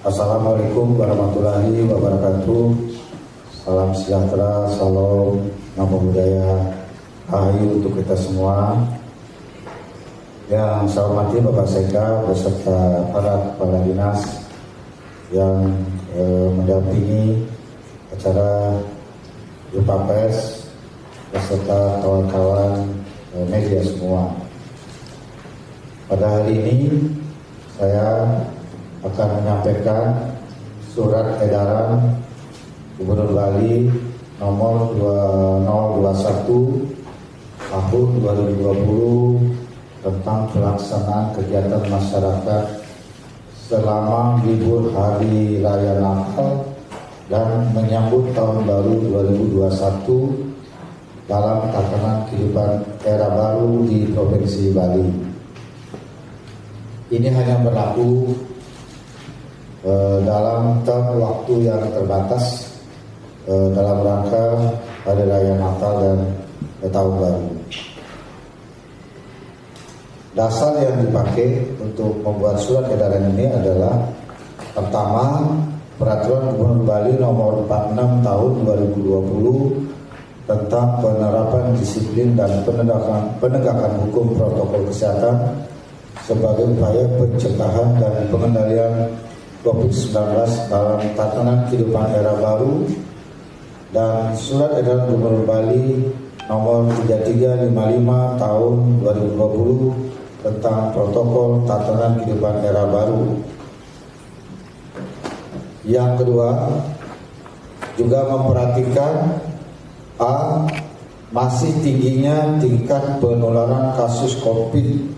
Assalamualaikum warahmatullahi wabarakatuh. Salam sejahtera, salam nama budaya, rahayu untuk kita semua. Yang saya hormati Bapak Sekda beserta para kepala dinas yang mendampingi acara jumpa pers beserta kawan-kawan media semua. Pada hari ini saya akan menyampaikan surat edaran Gubernur Bali nomor 2021 tahun 2020 tentang pelaksanaan kegiatan masyarakat selama libur Hari Raya Natal dan menyambut Tahun Baru 2021 dalam tatanan kehidupan era baru di Provinsi Bali. Ini hanya berlaku dalam waktu yang terbatas dalam rangka Hari Raya Natal dan Tahun Baru. Dasar yang dipakai untuk membuat surat edaran ini adalah pertama, Peraturan Gubernur Bali nomor 46 tahun 2020 tentang penerapan disiplin dan penegakan hukum protokol kesehatan sebagai upaya pencegahan dan pengendalian COVID-19 dalam tatanan kehidupan era baru, dan Surat Edaran Gubernur Bali nomor 3355 tahun 2020 tentang protokol tatanan kehidupan era baru. Yang kedua, juga memperhatikan masih tingginya tingkat penularan kasus COVID-19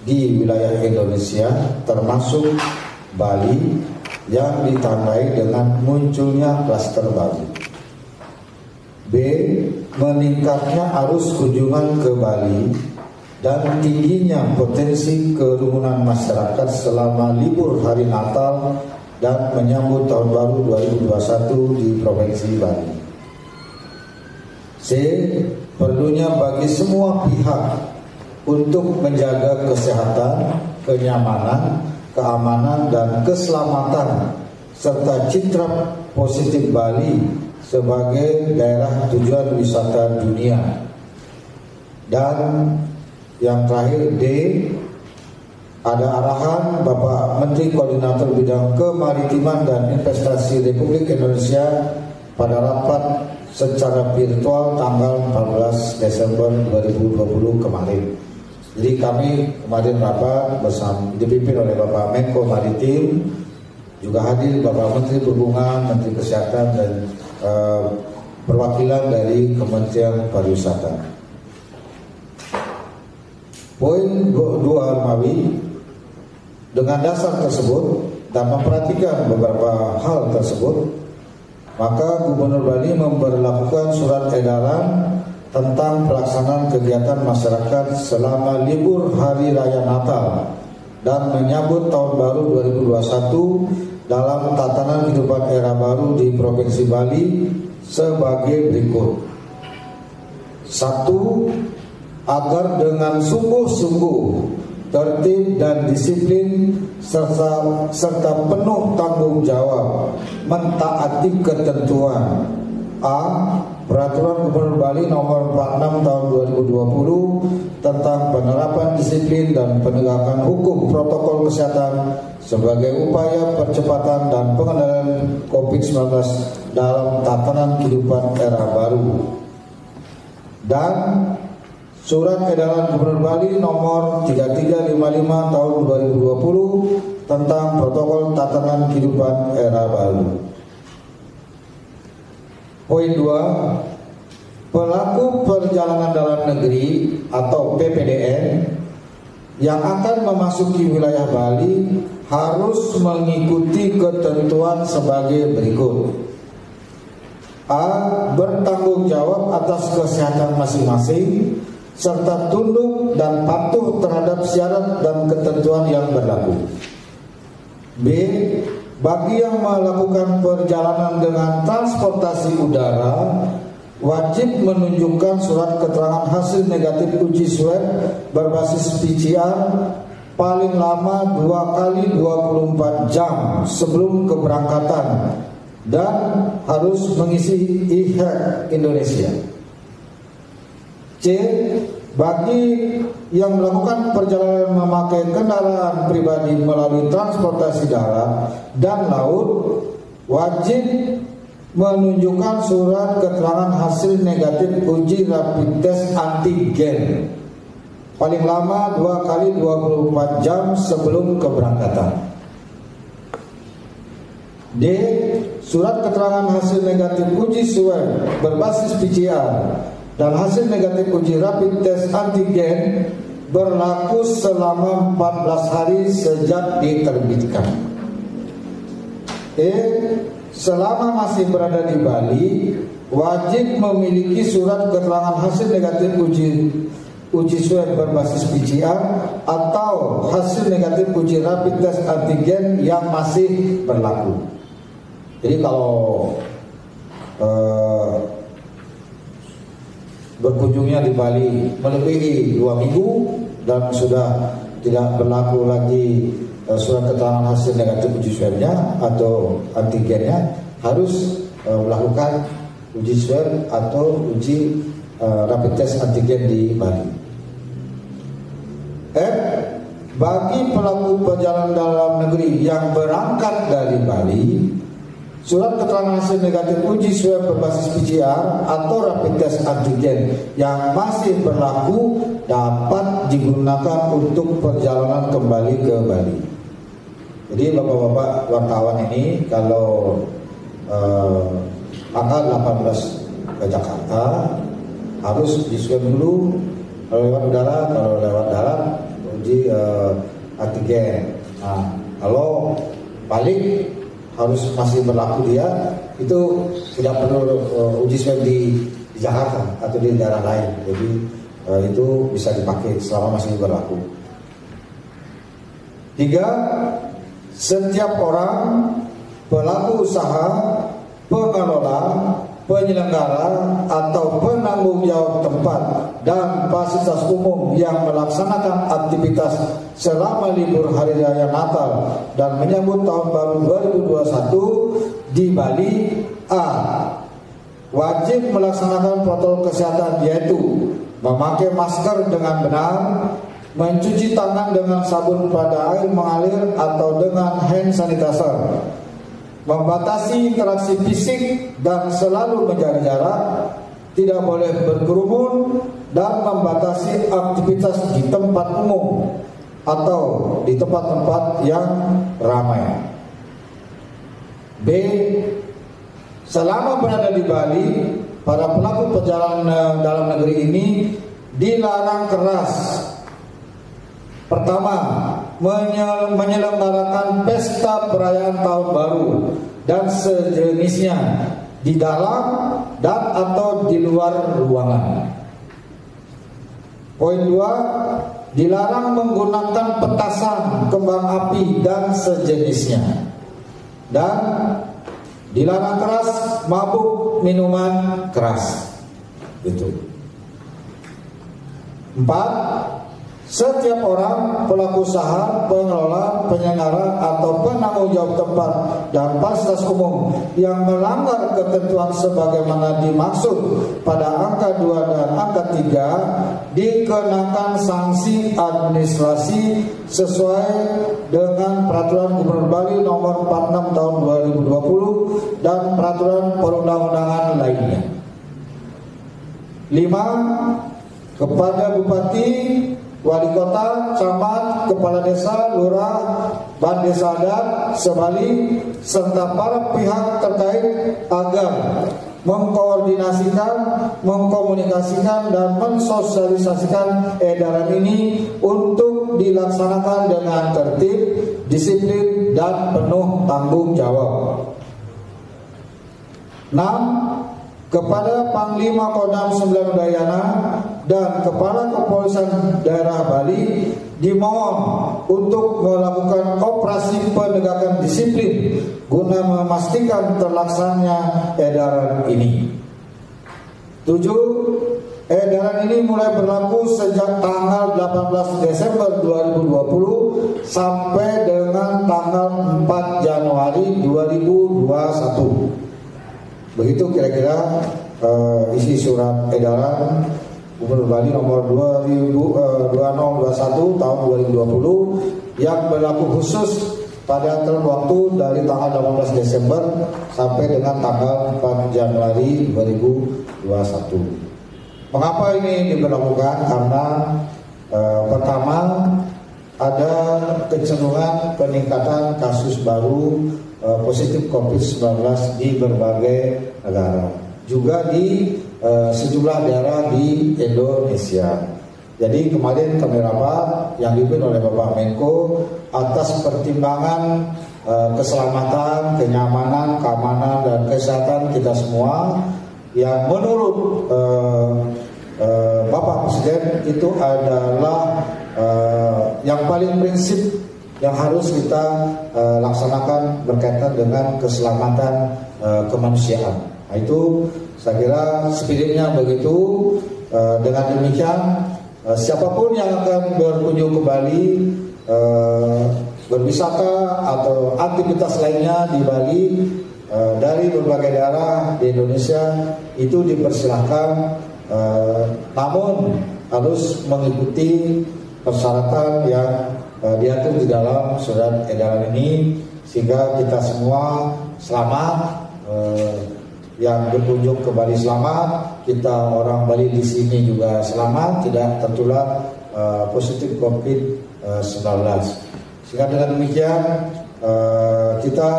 di wilayah Indonesia termasuk Bali yang ditandai dengan munculnya klaster baru. B. Meningkatnya arus kunjungan ke Bali dan tingginya potensi kerumunan masyarakat selama libur hari Natal dan menyambut Tahun Baru 2021 di Provinsi Bali. C. Perlunya bagi semua pihak untuk menjaga kesehatan, kenyamanan, keamanan, dan keselamatan serta citra positif Bali sebagai daerah tujuan wisata dunia. Dan yang terakhir D, ada arahan Bapak Menteri Koordinator Bidang Kemaritiman dan Investasi Republik Indonesia pada rapat secara virtual tanggal 14 Desember 2020 kemarin. Jadi kami kemarin rapat bersama dipimpin oleh Bapak Menko Maritim, juga hadir Bapak Menteri Perhubungan, Menteri Kesehatan, dan perwakilan dari Kementerian Pariwisata. Poin 2 Mawi, dengan dasar tersebut dan memperhatikan beberapa hal tersebut, maka Gubernur Bali memberlakukan surat edaran tentang pelaksanaan kegiatan masyarakat selama libur Hari Raya Natal dan menyambut Tahun Baru 2021 dalam tatanan kehidupan era baru di Provinsi Bali sebagai berikut. 1. Agar dengan sungguh-sungguh, tertib dan disiplin serta penuh tanggung jawab mentaati ketentuan Peraturan Gubernur Bali nomor 46 tahun 2020 tentang penerapan disiplin dan penegakan hukum protokol kesehatan sebagai upaya percepatan dan pengendalian COVID-19 dalam tatanan kehidupan era baru. Dan Surat Edaran Gubernur Bali nomor 3355 tahun 2020 tentang protokol tatanan kehidupan era baru. Poin 2. Pelaku perjalanan dalam negeri atau PPDN yang akan memasuki wilayah Bali harus mengikuti ketentuan sebagai berikut. Bertanggung jawab atas kesehatan masing-masing serta tunduk dan patuh terhadap syarat dan ketentuan yang berlaku. B. Bagi yang melakukan perjalanan dengan transportasi udara wajib menunjukkan surat keterangan hasil negatif uji swab berbasis PCR paling lama 2 kali 24 jam sebelum keberangkatan dan harus mengisi e-hack Indonesia. C. Bagi yang melakukan perjalanan memakai kendaraan pribadi melalui transportasi darat dan laut wajib menunjukkan surat keterangan hasil negatif uji rapid test antigen paling lama 2 kali 24 jam sebelum keberangkatan. D. Surat keterangan hasil negatif uji swab berbasis PCR dan hasil negatif uji rapid test antigen berlaku selama 14 hari sejak diterbitkan. E. Selama masih berada di Bali, wajib memiliki surat keterangan hasil negatif uji swab berbasis PCR atau hasil negatif uji rapid test antigen yang masih berlaku. Jadi kalau berkunjungnya di Bali melebihi 2 minggu dan sudah tidak berlaku lagi surat keterangan hasil negatif uji swabnya atau antigennya, harus melakukan uji swab atau uji rapid test antigen di Bali. F. Bagi pelaku perjalanan dalam negeri yang berangkat dari Bali, surat keterangan hasil negatif uji swab berbasis PCR atau rapid test antigen yang masih berlaku dapat digunakan untuk perjalanan kembali ke Bali. Jadi bapak-bapak wartawan ini kalau tanggal 18 ke Jakarta harus di swab dulu, kalau lewat udara, kalau lewat darat uji antigen. Nah, kalau balik harus masih berlaku dia, itu tidak perlu uji swab di Jakarta atau di daerah lain. Jadi itu bisa dipakai selama masih berlaku. 3. Setiap orang, pelaku usaha, pengelola, penyelenggara atau penanggung jawab tempat dan fasilitas umum yang melaksanakan aktivitas selama libur hari raya Natal dan menyambut tahun baru 2021 di Bali. A. Wajib melaksanakan protokol kesehatan, yaitu memakai masker dengan benar, mencuci tangan dengan sabun pada air mengalir atau dengan hand sanitizer, membatasi interaksi fisik dan selalu menjaga jarak, tidak boleh berkerumun, dan membatasi aktivitas di tempat umum atau di tempat-tempat yang ramai. B. Selama berada di Bali, para pelaku perjalanan dalam negeri ini dilarang keras. Pertama, menyelenggarakan pesta perayaan tahun baru dan sejenisnya di dalam dan atau di luar ruangan. Poin 2, dilarang menggunakan petasan, kembang api dan sejenisnya. Dan dilarang keras mabuk minuman keras. Itu. 4. Setiap orang, pelaku usaha, pengelola, penyelenggara atau penanggung jawab tempat dan fasilitas umum yang melanggar ketentuan sebagaimana dimaksud pada angka 2 dan angka 3 dikenakan sanksi administrasi sesuai dengan Peraturan Gubernur Bali Nomor 46 Tahun 2020 dan peraturan perundang-undangan lainnya. 5. Kepada Bupati, Wali Kota, Camat, Kepala Desa, Lurah, Ban Desa Adat, Sebali, serta para pihak terkait agar mengkoordinasikan, mengkomunikasikan, dan mensosialisasikan edaran ini untuk dilaksanakan dengan tertib, disiplin, dan penuh tanggung jawab. 6. Kepada Panglima Kodam 9 Udayana dan Kepala Kepolisian Daerah Bali dimohon untuk melakukan operasi penegakan disiplin guna memastikan terlaksananya edaran ini. 7. Edaran ini mulai berlaku sejak tanggal 18 Desember 2020 sampai dengan tanggal 4 Januari 2021. Begitu kira-kira isi surat edaran Gubernur Bali nomor 2021 tahun 2020 yang berlaku khusus pada term waktu dari tanggal 18 Desember sampai dengan tanggal 4 Januari 2021. Mengapa ini diberlakukan? Karena pertama ada kecenderungan peningkatan kasus baru positif COVID-19 di berbagai negara, juga di sejumlah daerah di Indonesia. Jadi kemarin kami rapat yang dipimpin oleh Bapak Menko atas pertimbangan keselamatan, kenyamanan, keamanan dan kesehatan kita semua, yang menurut Bapak Presiden itu adalah yang paling prinsip yang harus kita laksanakan berkaitan dengan keselamatan kemanusiaan. Nah, itu saya kira spiritnya begitu. Dengan demikian siapapun yang akan berkunjung ke Bali, berwisata atau aktivitas lainnya di Bali dari berbagai daerah di Indonesia itu dipersilahkan, namun harus mengikuti persyaratan yang diatur di dalam surat edaran ini sehingga kita semua selamat, yang berkunjung ke Bali selamat, kita orang Bali di sini juga selamat, tidak tertular positif COVID-19. Sehingga dengan demikian kita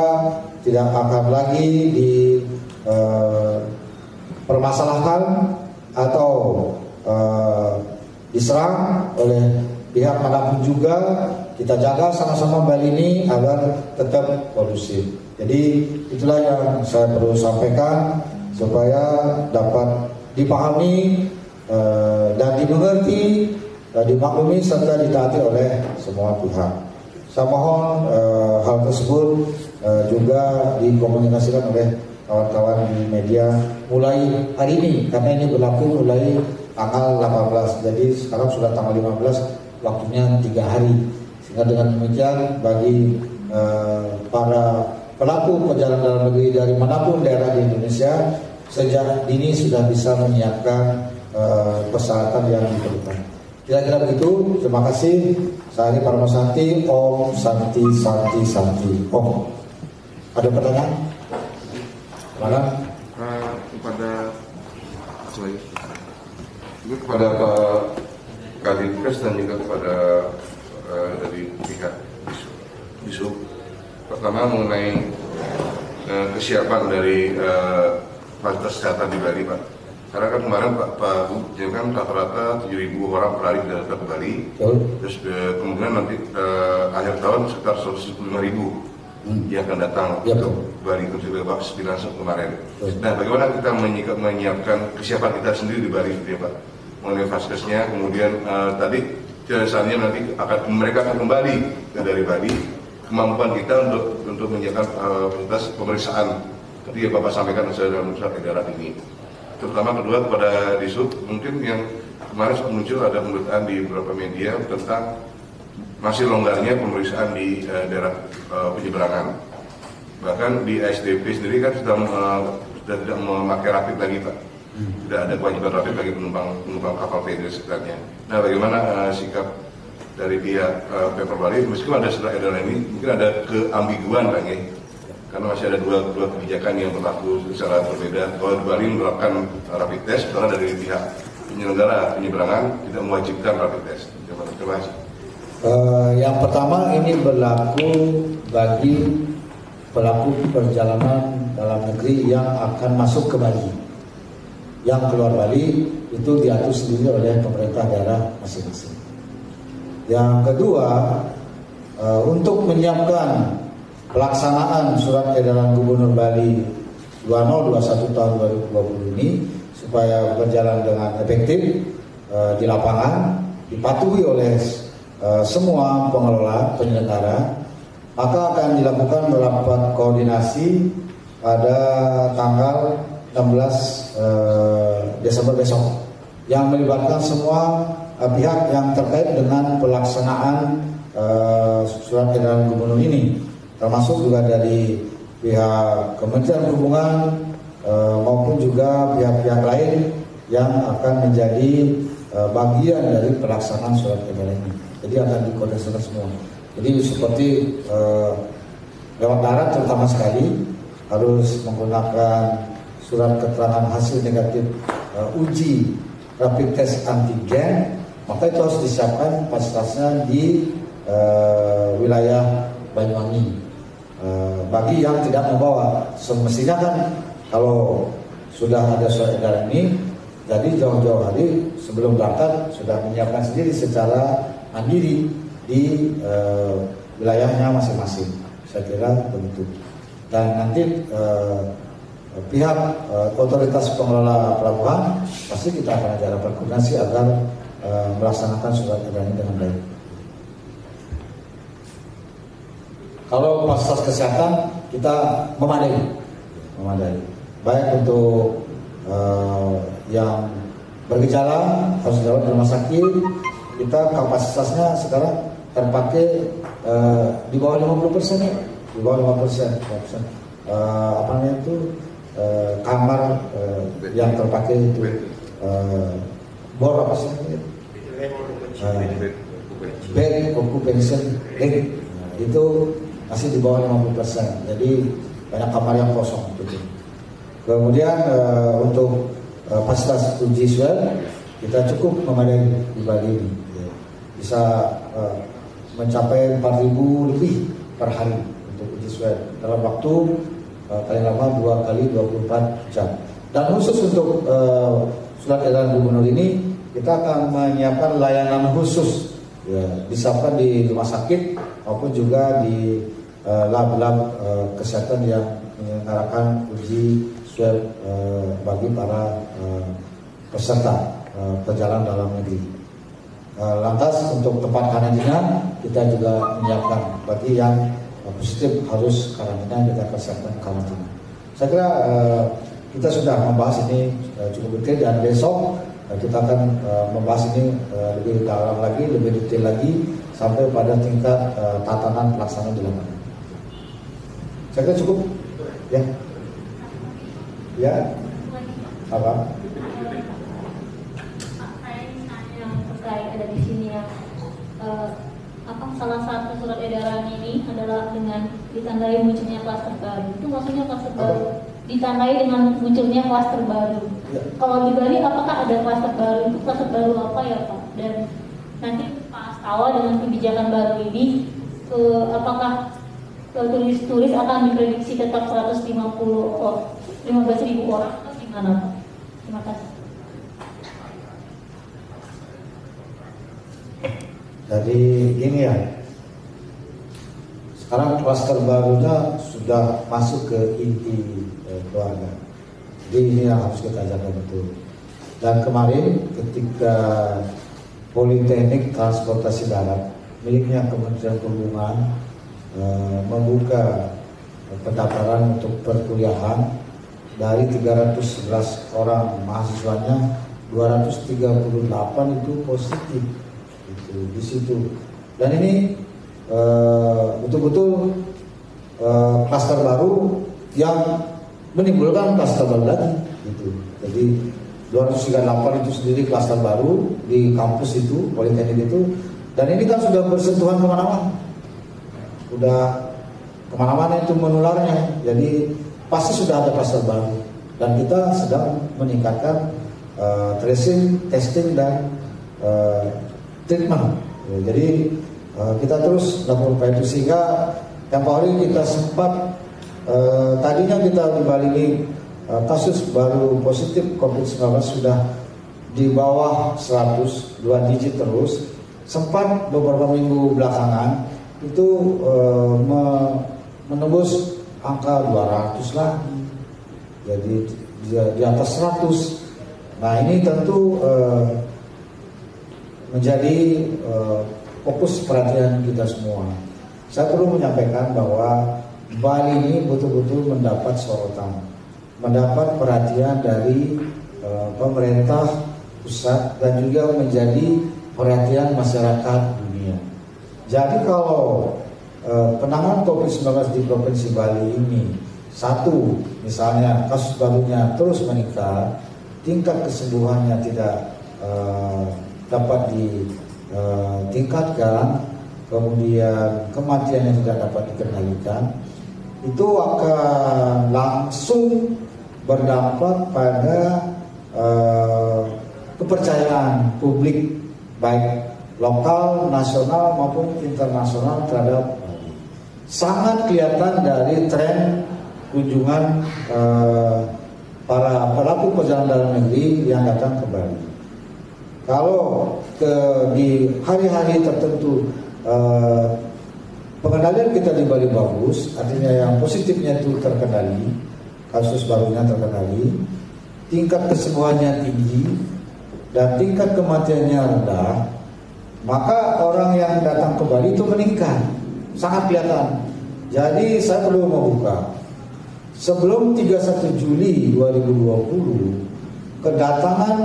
tidak akan lagi dipermasalahkan atau diserang oleh pihak manapun juga. Kita jaga sama-sama Bali ini agar tetap kondusif. Jadi itulah yang saya perlu sampaikan supaya dapat dipahami dan dimengerti, dimaklumi serta ditaati oleh semua pihak. Saya mohon hal tersebut juga dikomunikasikan oleh kawan-kawan di media mulai hari ini, karena ini berlaku mulai tanggal 18. Jadi sekarang sudah tanggal 15, waktunya 3 hari. Sehingga dengan demikian bagi para pelaku perjalanan dalam negeri dari manapun daerah di Indonesia sejak dini sudah bisa menyiapkan persyaratan yang diperlukan. Kira-kira begitu. Terima kasih. Saya Parmasanti. Om Santi Santi Santi. Om. Ada pertanyaan? Mana? Kepada Pak Kadinkes dan juga kepada dari pihak Bisub. Pertama mengenai kesiapan dari fasilitas kesehatan di Bali, Pak. Karena kan kemarin Pak Bu kan rata-rata 7.000 orang berlari dari ke Bali. Terus kemungkinan nanti akhir tahun sekitar 175.000 yang akan datang ke Bali itu juga Pak 9 kemarin. Nah, bagaimana kita menyiapkan kesiapan kita sendiri di Bali, ya Pak? Mengenai faskesnya, kemudian tadi misalnya nanti mereka akan kembali dari Bali, kemampuan kita untuk menyiapkan fasilitas pemeriksaan. Tadi Bapak sampaikan dalam surat edaran ini. Terutama kedua kepada Disub, mungkin yang kemarin muncul ada pemberitaan di beberapa media tentang masih longgarnya pemeriksaan di daerah penyeberangan. Bahkan di SDP sendiri kan sudah tidak memakai rapid lagi, Pak. Tidak ada kewajiban rapid bagi penumpang kapal feri sekitarnya. Nah, bagaimana sikap dari pihak Pemprov Bali? Meskipun ada surat edaran ini, mungkin ada keambiguan Pak, ya. Karena masih ada dua kebijakan yang berlaku secara berbeda. Kalau di Bali menerapkan rapid test, sementara dari pihak penyelenggara penyeberangan tidak mewajibkan rapid test. Terima kasih. Yang pertama ini berlaku bagi pelaku perjalanan dalam negeri yang akan masuk ke Bali. Yang keluar Bali itu diatur sendiri oleh pemerintah daerah masing-masing. Yang kedua, untuk menyiapkan pelaksanaan surat edaran Gubernur Bali 2021 tahun 2020 ini supaya berjalan dengan efektif di lapangan, dipatuhi oleh semua pengelola penyelenggara, maka akan dilakukan rapat koordinasi pada tanggal 16 Desember besok yang melibatkan semua pihak yang terkait dengan pelaksanaan surat edaran gubernur ini, termasuk juga dari pihak Kementerian Perhubungan maupun juga pihak-pihak lain yang akan menjadi bagian dari pelaksanaan surat edaran ini. Jadi akan dikoordinasikan semua. Jadi seperti lewat darat terutama sekali harus menggunakan surat keterangan hasil negatif uji rapid test antigen, maka itu harus disiapkan fasilitasnya di wilayah Banyuwangi. Bagi yang tidak membawa, semestinya kan kalau sudah ada surat edaran ini, jadi jauh-jauh hari sebelum berangkat sudah menyiapkan sendiri secara mandiri di wilayahnya masing-masing. Saya kira begitu. Dan nanti pihak otoritas pengelola pelabuhan pasti kita akan ada berkoordinasi agar melaksanakan surat edaran ini dengan baik. Kalau fasilitas kesehatan kita memadai, baik untuk yang bergejala harus dirawat di rumah sakit. Kita kapasitasnya sekarang terpakai di bawah 50% ya, di bawah 50%. Apa namanya itu kamar yang terpakai itu bor apa sih? Bed occupancy rate itu masih di bawah 50%. Jadi banyak kamar yang kosong gitu. Kemudian untuk fasilitas uji swab kita cukup memadai di Bali ini, bisa mencapai 4.000 lebih per hari untuk uji swab dalam waktu paling lama 2 kali 24 jam. Dan khusus untuk surat edaran gubernur ini kita akan menyiapkan layanan khusus, ya, disiapkan di rumah sakit maupun juga di lab-lab kesehatan yang menyelenggarakan uji swab bagi para peserta perjalanan dalam negeri. Lantas untuk tempat karantina kita juga menyiapkan bagi yang positif harus karantina, kita akan siapkan karantina. Saya kira kita sudah membahas ini cukup detail, dan besok kita akan membahas ini lebih dalam lagi, lebih detail lagi sampai pada tingkat tatanan pelaksanaan di lapangan. Saya kira cukup, ya. Ya, apa? Ada di sini ya, salah satu surat edaran ini adalah dengan ditandai munculnya klaster baru. Itu maksudnya klaster baru ditandai dengan munculnya klaster baru. Ya. Kalau di Bali apakah ada klaster baru? Itu klaster baru apa ya Pak? Dan nanti Pak Astawa dengan kebijakan baru ini apakah turis akan diprediksi tetap 15.000 orang atau gimana Pak? Terima kasih. Jadi gini ya, sekarang klaster barunya sudah masuk ke inti keluarga. Jadi ini yang harus kita jaga betul. Dan kemarin ketika Politeknik Transportasi Darat miliknya Kementerian Perhubungan membuka pendaftaran untuk perkuliahan, dari 311 orang mahasiswanya 238 itu positif. Di situ, dan ini betul-betul klaster baru yang menimbulkan klaster baru lagi gitu. Jadi 238 itu sendiri klaster baru di kampus itu, Politeknik itu, dan ini kan sudah bersentuhan kemana-mana, udah kemana-mana itu menularnya. Jadi pasti sudah ada klaster baru, dan kita sedang meningkatkan tracing, testing, dan treatment. Jadi kita terus lakukan upaya itu, sehingga yang paling kita sempat tadinya kita di Bali ini kasus baru positif COVID-19 sudah di bawah 100, 2 digit terus. Sempat beberapa minggu belakangan itu menembus angka 200 lagi, jadi di atas 100. Nah ini tentu menjadi fokus perhatian kita semua. Saya perlu menyampaikan bahwa Bali ini betul-betul mendapat sorotan, mendapat perhatian dari pemerintah pusat dan juga menjadi perhatian masyarakat dunia. Jadi kalau penanganan COVID-19 di Provinsi Bali ini, satu, misalnya kasus barunya terus meningkat, tingkat kesembuhannya tidak dapat ditingkatkan, kemudian kematiannya tidak dapat dikendalikan, itu akan langsung berdampak pada kepercayaan publik baik lokal, nasional maupun internasional terhadap Bali. Sangat kelihatan dari tren kunjungan para pelaku perjalanan dalam negeri yang datang ke Bali. Kalau di hari-hari tertentu pengendalian kita di Bali bagus, artinya yang positifnya itu terkendali, kasus barunya terkendali, tingkat kesembuhannya tinggi dan tingkat kematiannya rendah, maka orang yang datang ke Bali itu meningkat, sangat kelihatan. Jadi saya perlu membuka, sebelum 31 Juli 2020, kedatangan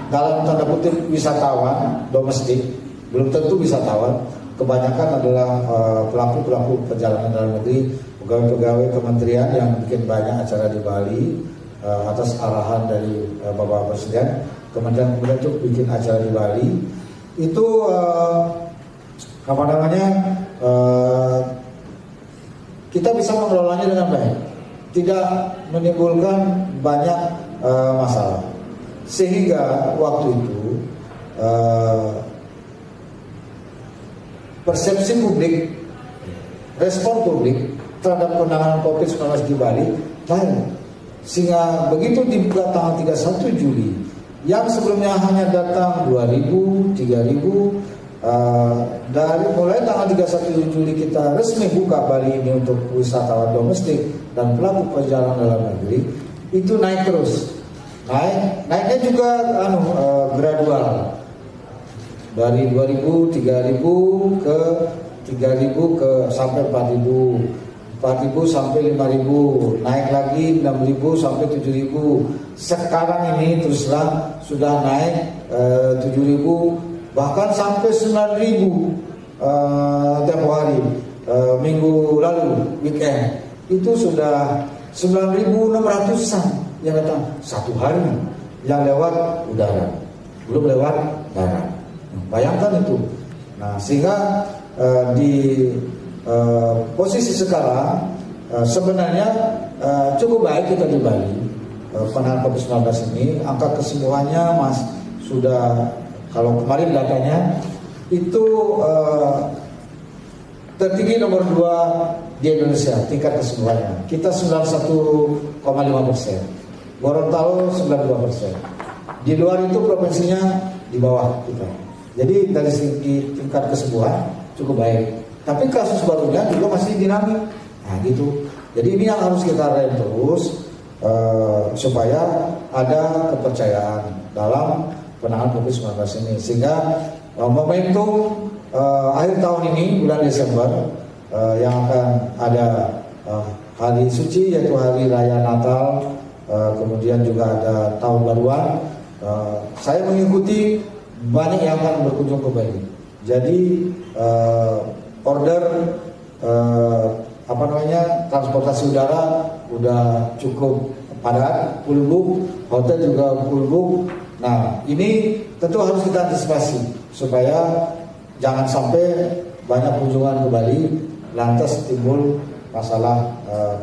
dalam tanda kutip wisatawan domestik, belum tentu wisatawan, kebanyakan adalah pelaku-pelaku perjalanan dalam negeri, pegawai-pegawai kementerian yang bikin banyak acara di Bali atas arahan dari Bapak Presiden. Kementerian itu bikin acara di Bali. Itu kita bisa mengelolanya dengan baik, tidak menimbulkan banyak masalah. Sehingga waktu itu persepsi publik, respon publik terhadap penanganan COVID-19 di Bali lain. Sehingga begitu dibuka tanggal 31 Juli, yang sebelumnya hanya datang 2.000, 3.000, dari mulai tanggal 31 Juli kita resmi buka Bali ini untuk wisatawan domestik dan pelaku perjalanan dalam negeri, itu naik terus. Naiknya juga gradual. Dari 2.000, 3.000 ke 3.000 ke sampai 4.000, 4.000 sampai 5.000, naik lagi 6.000 sampai 7.000. Sekarang ini teruslah sudah naik 7.000 bahkan sampai 9.000 tiap hari. Minggu lalu weekend itu sudah 9.600-an yang datang satu hari, yang lewat udara, belum lewat darat. Bayangkan itu. Nah, sehingga di posisi sekarang sebenarnya cukup baik kita di Bali. Penanganan COVID-19 ini, angka kesembuhannya sudah, kalau kemarin datanya itu tertinggi nomor 2 di Indonesia tingkat kesembuhannya. Kita 91,5%, Gorontalo 92%. Di luar itu provinsinya di bawah kita. Jadi dari segi tingkat kesembuhan cukup baik. Tapi kasus barunya juga masih dinamik. Nah gitu. Jadi ini yang harus kita rem terus supaya ada kepercayaan dalam penanganan COVID-19 ini. Sehingga momentum akhir tahun ini bulan Desember yang akan ada hari suci, yaitu hari raya Natal, kemudian juga ada tahun baruan. Saya mengikuti banyak yang akan berkunjung ke Bali. Jadi order transportasi udara udah cukup padat, full book, hotel juga full book. Nah, ini tentu harus kita antisipasi supaya jangan sampai banyak kunjungan ke Bali lantas timbul masalah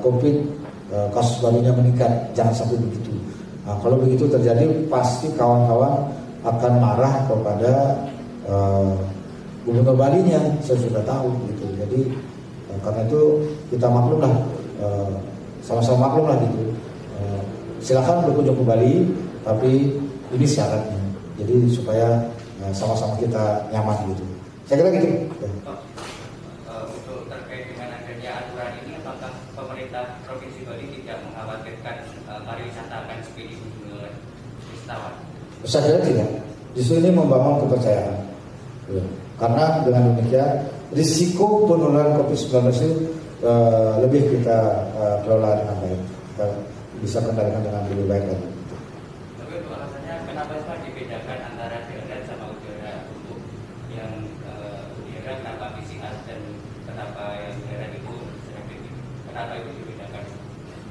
COVID, kasus barunya meningkat. Jangan sampai begitu. Nah, kalau begitu terjadi pasti kawan-kawan akan marah kepada Gubernur Balinya. Saya sudah tahu gitu. Jadi karena itu kita maklumlah, sama-sama maklumlah gitu. Silakan berkunjung ke Bali, tapi ini syaratnya. Jadi supaya sama-sama kita nyaman gitu. Saya kira gitu. Untuk terkait dengan adanya aturan ini, apakah pemerintah Provinsi Bali tidak mengkhawatirkan pariwisata akan sepi dikunjungi oleh wisatawan? Saya kira tidak. Justru ini membangun kepercayaan. Karena dengan demikian risiko penularan COVID-19 itu lebih kita kelola dengan baik. Kita bisa kendalikan dengan lebih baik lagi. Tapi untuk alasan membedakan antara darat sama udara untuk yang udara kenapa PCR dan kenapa yang darat itu rapid? Kenapa itu dibedakan?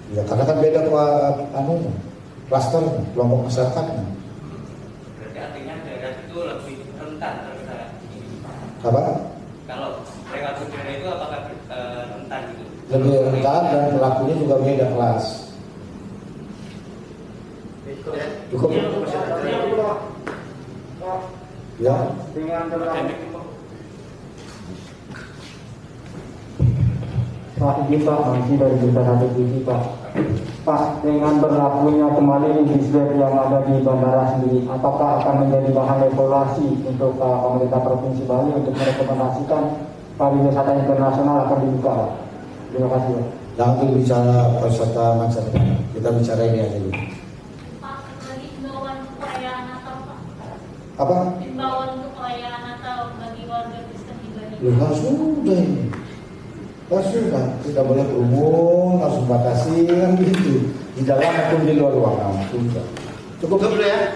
Ya karena kan beda klaster kelompok masyarakatnya. Berarti artinya darat itu lebih rentan terkena ini. Apa? Kalau lewat udara itu apakah rentan gitu? Lebih rentan dan pelakunya juga beda kelas. Cukup. Ya. Pak, ini Pak, masih dari Berita Satu TV Pak. Pak, dengan berlakunya kembali di swab yang ada di bandara sendiri, apakah akan menjadi bahan evaluasi untuk pemerintah Provinsi Bali untuk merekomendasikan pariwisata internasional akan dibuka Pak? Terima kasih Pak. Jangan dulu bicara pariwisata mancanegara, kita bicara ini aja dulu. Pak, lagi imbauan untuk perayaan Natal Pak. Apa? Imbauan untuk perayaan Natal bagi warga Kristen di Bali. Ya sudah ini. Ya sudah, kita boleh kerumun, langsung batasi kan gitu. Di dalam maupun di luar ruangan. Sudah. Cukup ya?